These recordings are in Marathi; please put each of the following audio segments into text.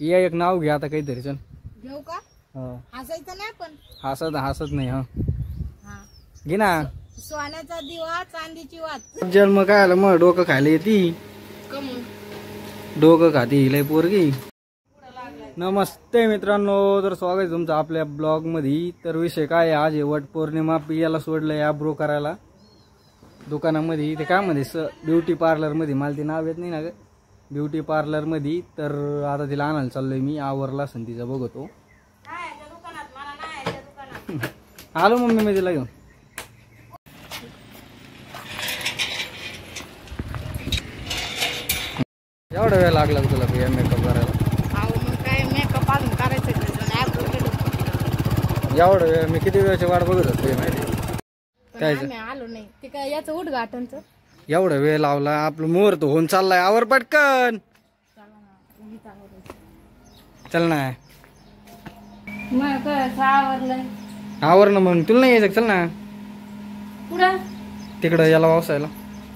या एक नाव घ्या आता काहीतरी. चल घेऊ का? हसायचं नाही पण. हसत नाही. हा घे ना. सोन्याचा दिवा चांदीची वात. जन्म काय आलं मग डोकं खायला येते. डोकं खाती लय पोरगी. नमस्ते मित्रांनो, तर स्वागत आहे तुमचं आपल्या ब्लॉग मध्ये. तर विषय काय आज आहे वट पौर्णिमा. पियाला सोडलंय आब्रो करायला दुकानामध्ये. ते काय मध्ये ब्युटी पार्लर मध्ये, मला ते नाव येत नाही ना ग, ब्युटी पार्लर मध्ये. तर आता तिला आणायला चाललोय मी. आवरला असेल तिचा बघतो. आलो मम्मी मी तिला घेऊन. एवढा वेळ लागला तुला पिया मेकअप करायला? एवढं वेळ मी किती वेळची वाट बघत होतो माहिती काय? आलो नाही ते काय याचं उद्घाटनच. एवढा वेळ लावला. आपलं मुहूर्त होऊन चाललाय. आवर पटकन. चल ना. आवर ना मग. तुला नाही यायचं? चल ना. कुठं? तिकडं याला वावसायला.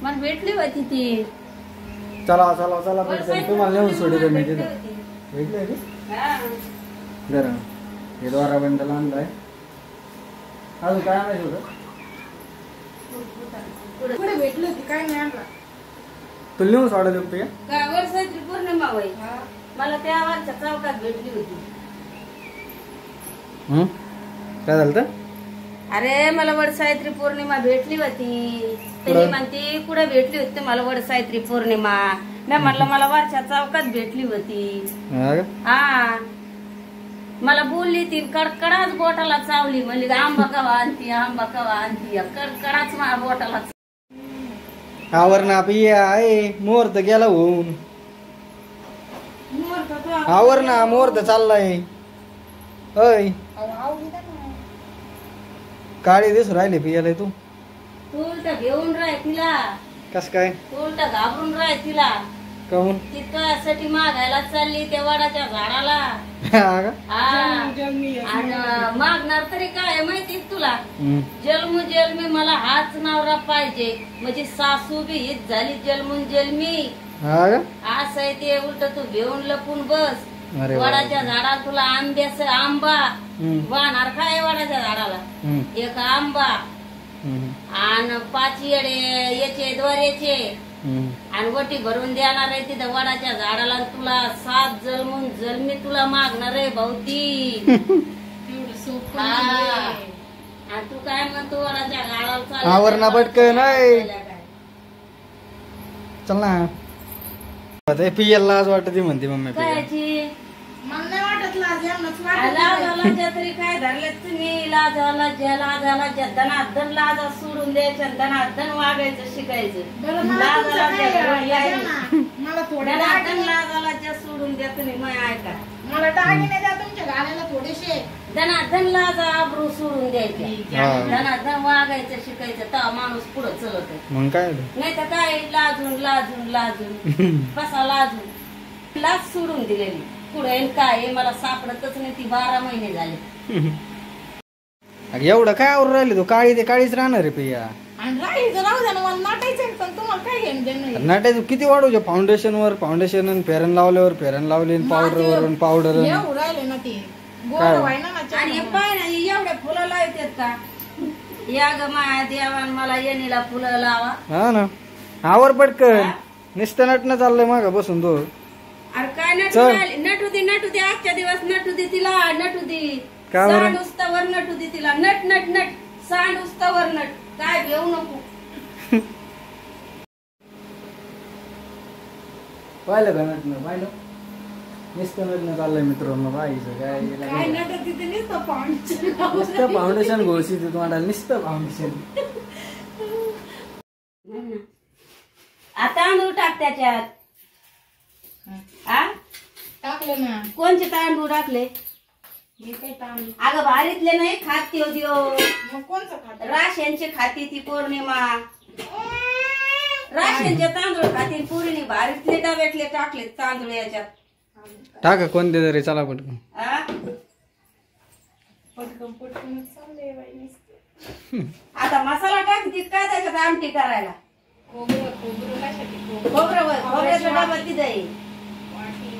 मला भेटली होती ती. चला चला चला पटकन. तुम्हाला नेऊन सोडलं मी तिथे. भेटले जरा हे द्वारा बंडल आणलाय. अजून काय आणायचं होतं? कुठे भेटली होती काय नाही आणला. तुला नेऊन सोडायला होतं का? वरसावित्री पौर्णिमा होय. मला त्या वरच्या चौकात भेटली होती. काय झालं तर? अरे मला वडसावित्री पौर्णिमा भेटली होती. तरी म्हणते कुठे भेटली होती मला वडसावित्री पौर्णिमा. मी म्हटलं मला वरच्या चौकात भेटली होती. हा मला बोलली ती कडकडाच बोटाला चावली. म्हणली आंबा कवा आणती, आंबा कवा आणती. कडकडाच माझ्या बोटाला. आवर ना पिया आहे. मुहूर्त गेला होऊन. आवर ना मुहूर्त चाललाय. होय काळी दिसू राहिले पियाला तू. तू उलट घेऊन राह तिला. कस काय? तू उलट घाबरून राह तिला. काहून? ती कशासाठी मागायला चालली त्या वडाच्या झाडाला. मागणार तरी काय माहिती तुला? जन्मी मला हाच नवरा पाहिजे. म्हणजे सासू बी हीच झाली जन्मून जन्मी. असं आहे ते. उलट तू घेऊन लपून बस. वडाच्या झाडाला तुला आंब्याच आंबा वाहणार काय? वडाच्या झाडाला एक आंबा आणि 5 येडे याचे द्वारेचे आणि वटी भरून देणार आहे तिथं वडाच्या झाडाला. तुला 7 जन्मून जन्मी तुला मागणार आहे भाऊती. आणि तू काय म्हणतो वडाच्या झाडाला आवरणा पटकन नाही. चल ना. पियाला आज वाटत म्हणते मम्मी कायची. मला नाही वाटत लाज. लाजा तरी काय धरलेत तुम्ही? लाजाला धनाधन लाजा सोडून द्यायच्या. धनाधन वागायचं शिकायचं. मला थोड्या लाजाला सोडून द्या तुम्ही. मग ऐका, मला दागिने द्या तुमच्या घालायला थोडेसे. धनाधन लाजा आबरू सोडून द्यायचे. धनाधन वागायचं शिकायचं तर माणूस पुढे चलत. मग काय नाही तर काय लाजून लाजून लाजून कसा लाजून लाज सोडून दिलेली. पुढे काय मला सापडतच नाही. ती 12 महिने झाले. एवढं काय आवरून राहिले तू? काळी ते काळीच राहणार आहे पिया. राहू द्या ना. मला नाटायचं पण तुम्हाला काय घेणं. नाटायचं किती वाढवू? फाउंडेशन वर फाउंडेशन, फेरन लावल्यावर फेरन लावले, पावडर वरून पावडर राहिले ना ते. आणि पाय ना एवढ्या फुलं लावतात का? या ग माया देवान मला येणीला फुलं लावा. हा ना. आवर पटकन. नुसतं नटणं चाललंय माग बसून तो. अरे काय नटू दे आजच्या दिवस नटू दे तिला. नटू दे. सांड उस्तावर नटू दे तिला. नट नट नट. सांड उस्तावर नट. काय घेऊ नको. पाहिलं का नटणं? पाहिलं नुसतं नटणं चाललंय मित्रांनो. बाईचं काय नुसतं फाउंडेशन घोषित तुम्हाला. नुसतं फाउंडेशन. आता तांदूळ टाक त्याच्यात. टाकले ना. कोणचे तांदूळ टाकले? अगं भारीतले नाही खात देव. मग कोणचं खात? राशनचे खाती ती पौर्णिमा. राशनचे तांदूळ खाती पूर्णी. भारीतले डब्यातले टाकले तांदूळ याच्यात. टाका कोणते तरी. चला पटकन. पटकन चालले बाई. आता मसाला टाकते काय त्याच्यात आमटी करायला? खोबरं खोबऱ्याचा डबा तिथे.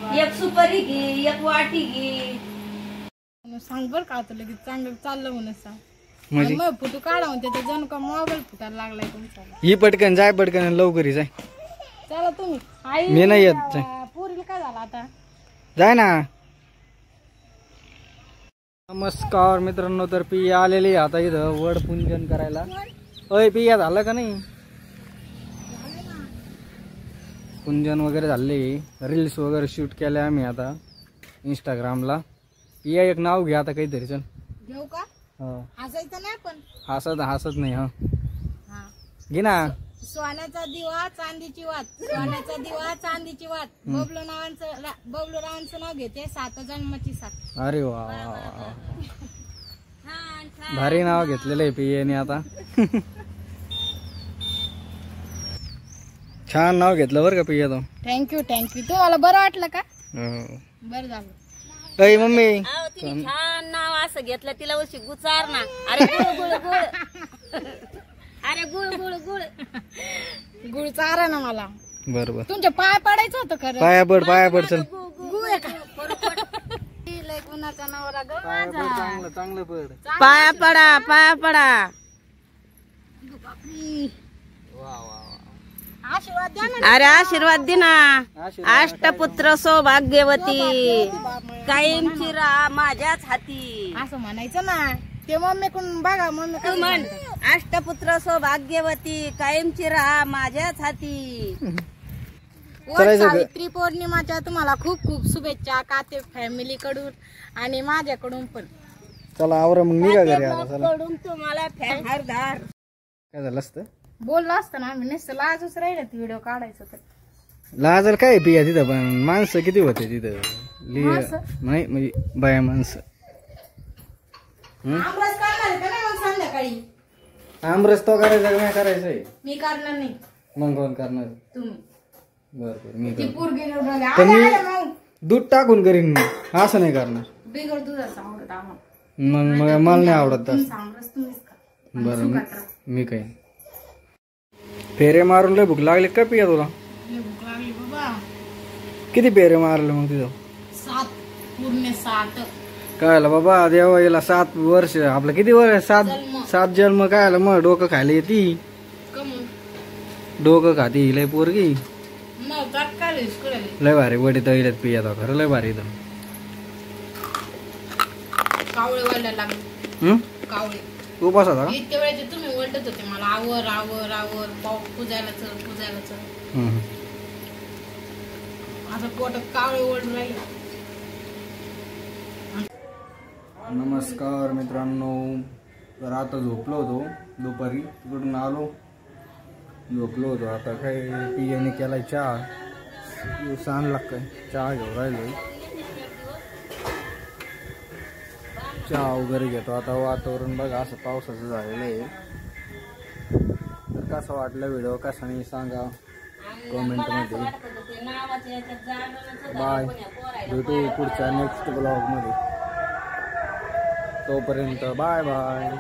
एक सुपारी घे, एक वाटी घे. सांग बर का आता लगेच चांगलं चाललं म्हणून सांग. म्हणजे मग फोटो काढा म्हणते तर जणू का मोबाईल फुटायला लागलाय तुमचा. ही पटकन जाय, पटकन लवकर जाय. चला तुम्ही. आई मी नाही येत, जाय. पोरीला काय झालं आता? जाय ना. नमस्कार मित्रांनो, तर पिया आलेली आता इथं वड पूजन करायला. अय पिया, झालं का नाही? पूजन वगैरे झाले, रील्स वगैरे शूट केले आम्ही आता इंस्टाग्रामला. पिया एक नाव घ्या आता काहीतरी. चल घेऊ का? हसायचं नाही पण. हसत नाही. हा हा. घे ना. सोन्याचा दिवा चांदीची वात, सोन्याचा दिवा चांदीची वात. बबलू रावांचं नाव घेते, 7 जन्माची साथ. अरे वा, भारी नाव घेतलेलं आहे पियाने आता. छान नाव घेतलं बरं का पिया तो. थँक्यू. तुम्हाला बरं वाटलं का? बरं झालं. अय मम्मी, तिने छान नाव असं घेतलं, तिला उशी गुचार ना. अरे गुळ गुळ गुळ. अरे गुळ गुळ गुळ. गुळ चारा ना मला. बरोबर. तुमच्या पाय पडायचं होतं खरं. पाया पड चल. गुळ आहे का? लय गुणाचा नवरा ग माझा. चांगलं पड. पाया पडा. आशीर्वाद द्या ना. अरे आशीर्वाद दे ना. अष्टपुत्र सौभाग्यवती, कायमची राहा माझ्याच हाती. असं म्हणायचं ना. ते मम्मीकडून बघा, मम्मी तू म्हण, अष्टपुत्र सौभाग्यवती, कायमची राहा माझ्याच हाती. सावित्री पौर्णिमाच्या तुम्हाला खूप खूप शुभेच्छा काते फॅमिली कडून आणि माझ्याकडून पण. चला आवरा मग निघा घरी आता. चला. कडून तुम्हाला फॅनहारदार. काय झालं असतं? बोललो असतं ना आम्ही. नुसतं लाजच राहिलं व्हिडिओ काढायचं तर. लाजल काय पिया तिथं, पण माणसं किती होते तिथं. माणसं? नाही म्हणजे बाया माणसं. आमरस करणार आहे का नाही मग संध्याकाळी? आमरस तो करायचा का नाही करायचंय? मी करणार नाही. मग कोण करणार? तुम्ही. बरोबर मी ती करतो. पोरगी निवडून आली. पण आले, मी- आले मग. दूध टाकून करीन मी, असं नाही करणार. बिगर दुधाचं आवडत आम्हाला. मग मला नाही आवडत तसं. तुमचा आमरस तुम्हीच खा. बरं मी काही फेरे मारून लय भूक लागली का पिया तुला? लय भूक लागली बाबा. किती फेरे मारले मग तिथं? 7 पूर्ण 7. काय आलं बाबा देवा, याला 7 वर्ष, आपलं किती वर्ष? 7 जन्म. काय आलं मग डोकं खायला येते, डोकं खाती लय पोरगी. लय भारी वडी तळल्यात पिया तो, खरं लय भारी इथं. कावळे वळायला लागले. कावळे उपास होता का? इतक्या वेळेचे तुम्ही ओरडत होते मला, आवर पाऊ पूजायला चल. आता पोटात कावळे ओरडून राहिले. नमस्कार मित्रांनो, तर आता झोपलो होतो दुपारी, तिकडून आलो झोपलो होतो. आता काय पियाने केलाय चहा, सांग लाग काय चहा घेऊन राहिलोय. चहा वगैरे घेतो आता. वातावरण बघा असं पावसाचं झालेलं आहे. तर कसा वाटला व्हिडिओ, कसा नाही सांगा कमेंटमध्ये. बाय, भेटू पुढच्या नेक्स्ट ब्लॉगमध्ये. तोपर्यंत बाय बाय.